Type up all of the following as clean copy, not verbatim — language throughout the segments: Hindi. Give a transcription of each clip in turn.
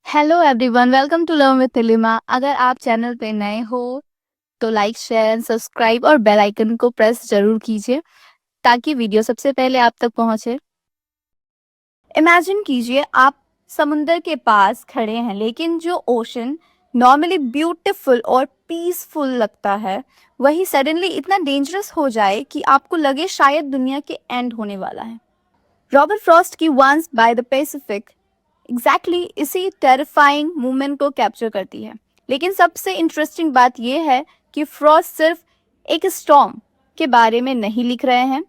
Hello everyone, welcome to learn with Tilima. अगर आप चैनल पे नए हो तो लाइक शेयर सब्सक्राइब और बेल आइकन को प्रेस जरूर कीजिए ताकि वीडियो सबसे पहले आप तक पहुंचे। इमेजिन कीजिए आप समुंदर के पास खड़े हैं, लेकिन जो ओशन नॉर्मली ब्यूटीफुल और पीसफुल लगता है वही सडनली इतना डेंजरस हो जाए कि आपको लगे शायद दुनिया के एंड होने वाला है। रॉबर्ट फ्रॉस्ट की once by the Pacific exactly इसी टेरिफाइंग मूवमेंट को कैप्चर करती है। लेकिन सबसे इंटरेस्टिंग बात यह है कि फ्रॉस्ट सिर्फ एक स्टॉर्म के बारे में नहीं लिख रहे हैं।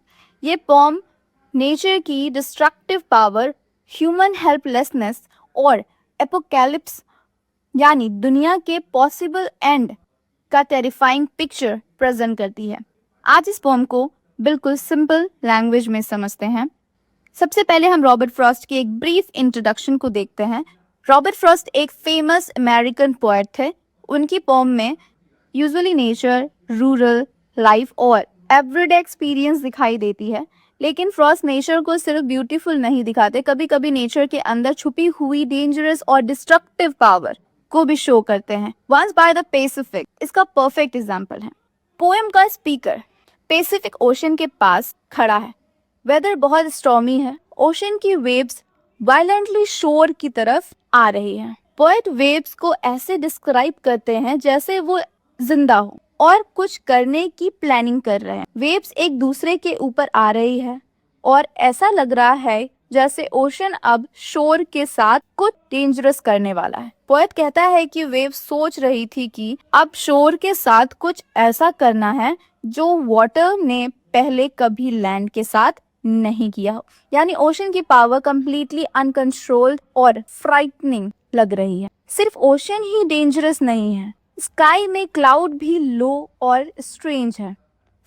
ये पोम नेचर की डिस्ट्रक्टिव पावर, ह्यूमन हेल्पलेसनेस और एपोकैलिप्स यानी दुनिया के पॉसिबल एंड का टेरिफाइंग पिक्चर प्रेजेंट करती है। आज इस पोम को बिल्कुल सिंपल लैंग्वेज में समझते हैं। सबसे पहले हम रॉबर्ट फ्रॉस्ट की एक ब्रीफ इंट्रोडक्शन को देखते हैं। रॉबर्ट फ्रॉस्ट एक फेमस अमेरिकन पोएट थे। उनकी पोम में यूजुअली नेचर, रूरल लाइफ और एवरीडे एक्सपीरियंस दिखाई देती है। लेकिन फ्रॉस्ट नेचर को सिर्फ ब्यूटीफुल नहीं दिखाते, कभी कभी नेचर के अंदर छुपी हुई डेंजरस और डिस्ट्रक्टिव पावर को भी शो करते हैं। वंस बाय द पैसिफिक इसका परफेक्ट एग्जाम्पल है। पोएम का स्पीकर पैसिफिक ओशन के पास खड़ा है। वेदर बहुत स्टॉर्मी है। ओशन की वेव्स वायलेंटली शोर की तरफ आ रही हैं। पोएट वेव्स को ऐसे डिस्क्राइब करते हैं जैसे वो जिंदा हो और कुछ करने की प्लानिंग कर रहे हैं। वेव्स एक दूसरे के ऊपर आ रही है और ऐसा लग रहा है जैसे ओशन अब शोर के साथ कुछ डेंजरस करने वाला है। पोएट कहता है कि वेव सोच रही थी कि अब शोर के साथ कुछ ऐसा करना है जो वाटर ने पहले कभी लैंड के साथ नहीं किया हो। यानी ओशन की पावर कंप्लीटली अनकंट्रोल्ड और फ्राइटनिंग लग रही है। सिर्फ ओशन ही डेंजरस नहीं है, स्काई में क्लाउड भी लो और स्ट्रेंज है।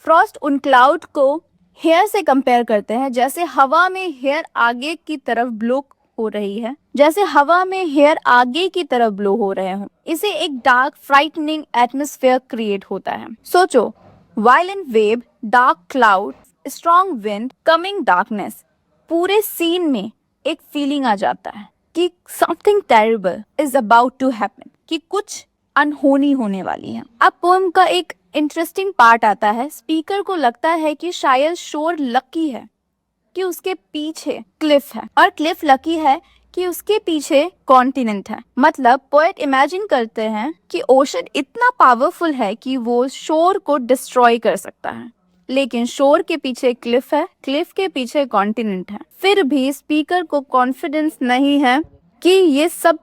फ्रॉस्ट उन क्लाउड को हेयर से कंपेयर करते हैं, जैसे हवा में हेयर आगे की तरफ ब्लो हो रही है, जैसे हवा में हेयर आगे की तरफ ब्लो हो रहे हों। इसे एक डार्क फ्राइटनिंग एटमॉस्फेयर क्रिएट होता है। सोचो, violent wave, dark cloud, strong wind, coming darkness, पूरे सीन में एक फीलिंग आ जाता है कि something terrible is about to happen, कि कुछ अनहोनी होने वाली है। अब पोएम का एक इंटरेस्टिंग पार्ट आता है। स्पीकर को लगता है कि शायद शोर लकी है कि उसके पीछे क्लिफ है और क्लिफ लकी है कि उसके पीछे कॉन्टिनेंट है। मतलब पोएट इमेजिन करते हैं कि ओशन इतना पावरफुल है कि वो शोर को डिस्ट्रॉय कर सकता है, लेकिन शोर के पीछे क्लिफ है, क्लिफ के पीछे कॉन्टिनेंट है। फिर भी स्पीकर को कॉन्फिडेंस नहीं है कि ये सब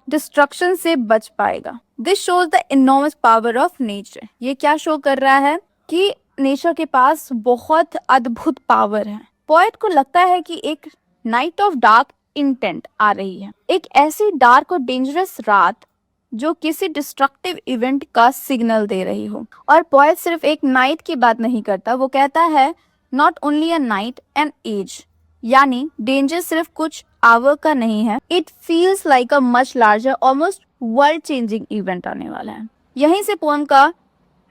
डिस्ट्रक्शन से बच पाएगा। This shows the enormous power of nature. ये क्या शो कर रहा है कि नेचर के पास बहुत अद्भुत पावर है। पोएट को लगता है कि एक नाइट ऑफ डार्क इंटेंट आ रही है, एक ऐसी डार्क और डेंजरस रात जो किसी डिस्ट्रक्टिव इवेंट का सिग्नल दे रही हो। और पोएट सिर्फ एक नाइट की बात नहीं करता, वो कहता है not only a night an age, यानी डेंजर सिर्फ कुछ आवर का नहीं है, it feels like a much larger almost world changing event आने वाला है। यहीं से पोएम का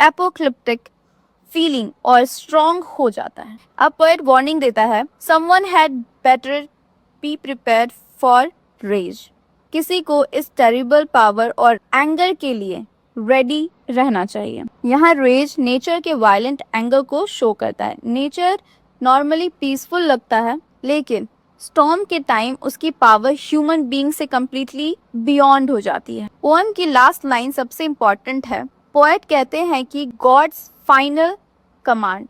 एपोक्लिप्टिक फीलिंग और स्ट्रॉन्ग हो जाता है। अब पोएट वार्निंग देता है, someone had better be prepared for rage. किसी को इस टेरिबल पावर और एंगर के लिए रेडी रहना चाहिए। यहाँ रेज नेचर के वायलेंट एंगर को शो करता है। नेचर नॉर्मली पीसफुल लगता है, लेकिन स्टॉर्म के टाइम उसकी पावर ह्यूमन बीइंग से कम्प्लीटली बियॉन्ड हो जाती है। पोएम की लास्ट लाइन सबसे इंपॉर्टेंट है। पोएट कहते हैं कि God's final command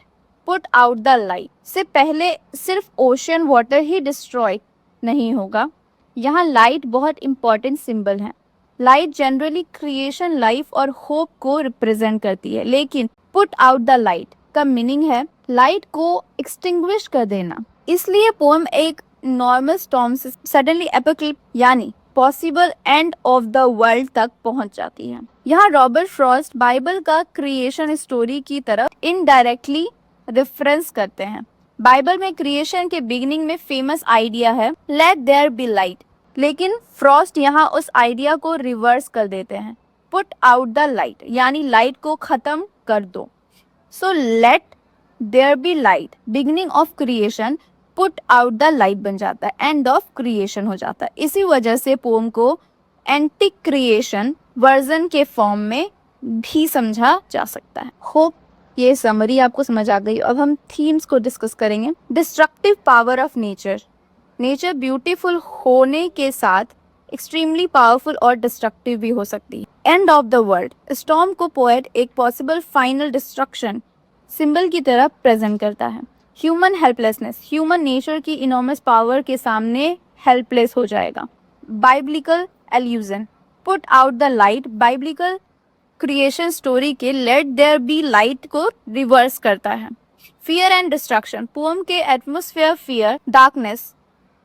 put out the light से पहले सिर्फ ओशन वाटर ही डिस्ट्रॉय नहीं होगा। यहाँ लाइट बहुत इंपॉर्टेंट सिंबल है। लाइट जनरली क्रिएशन, लाइफ और होप को रिप्रेजेंट करती है, लेकिन पुट आउट द लाइट का मीनिंग है लाइट को एक्सटिंग्विश कर देना। इसलिए पोएम एक नॉर्मल स्टॉर्म से सडनली एपोक्लिप्स यानी possible and of the world तक पहुंच जाती है। यहाँ रॉबर्ट फ्रॉस्ट बाइबल का क्रिएशन स्टोरी की तरफ इनडायरेक्टली रेफरेंस करते हैं। बाइबल में क्रिएशन के बिगिनिंग में फेमस आइडिया है लेट देयर बी लाइट, लेकिन फ्रॉस्ट यहाँ उस आइडिया को रिवर्स कर देते हैं। पुट आउट द लाइट यानी लाइट को खत्म कर दो। So let there be light, beginning of creation, put out the light बन जाता है, एंड ऑफ क्रिएशन हो जाता है। इसी वजह से पोम को एंटी क्रिएशन वर्जन के फॉर्म में भी समझा जा सकता है। होप ये समरी आपको समझ आ गई। अब हम थीम्स को डिस्कस करेंगे। Destructive power of nature. Nature beautiful होने के साथ एक्सट्रीमली पावरफुल और डिस्ट्रक्टिव भी हो सकती है। End of the world. Storm को पोएट एक पॉसिबल फाइनल डिस्ट्रक्शन सिंबल की तरह प्रेजेंट करता है। Human helplessness. ह्यूमन नेचर की इनॉर्मस पावर के सामने हेल्पलेस हो जाएगा। Biblical allusion. Put out the light biblical creation story के लेट देयर बी लाइट को रिवर्स करता है। Fear and destruction. पोएम के एटमॉस्फेयर फियर, डार्कनेस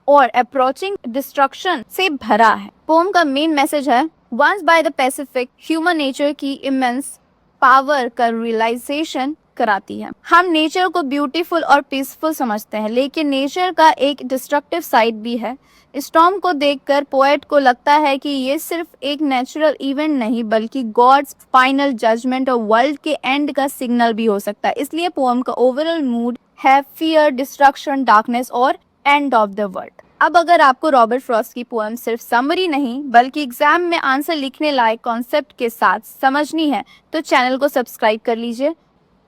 और अप्रोचिंग डिस्ट्रक्शन से भरा है। पोएम का मेन मैसेज है once by the Pacific human nature की इमेंस पावर का रियलाइजेशन कराती है। हम नेचर को ब्यूटीफुल और पीसफुल समझते हैं, लेकिन नेचर का एक डिस्ट्रक्टिव साइड भी है। स्टॉर्म को देखकर पोएट को लगता है कि ये सिर्फ एक नेचुरल इवेंट नहीं बल्कि गॉड्स फाइनल जजमेंट और वर्ल्ड के एंड का सिग्नल भी हो सकता है। इसलिए पोएम का ओवरऑल मूड है फियर, डिस्ट्रक्शन, डार्कनेस और एंड ऑफ द वर्ल्ड। अब अगर आपको रॉबर्ट फ्रॉस्ट की पोएम सिर्फ समरी नहीं बल्कि एग्जाम में आंसर लिखने लायक कॉन्सेप्ट के साथ समझनी है तो चैनल को सब्सक्राइब कर लीजिए।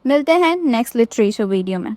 मिलते हैं नेक्स्ट लिटरेचर वीडियो में।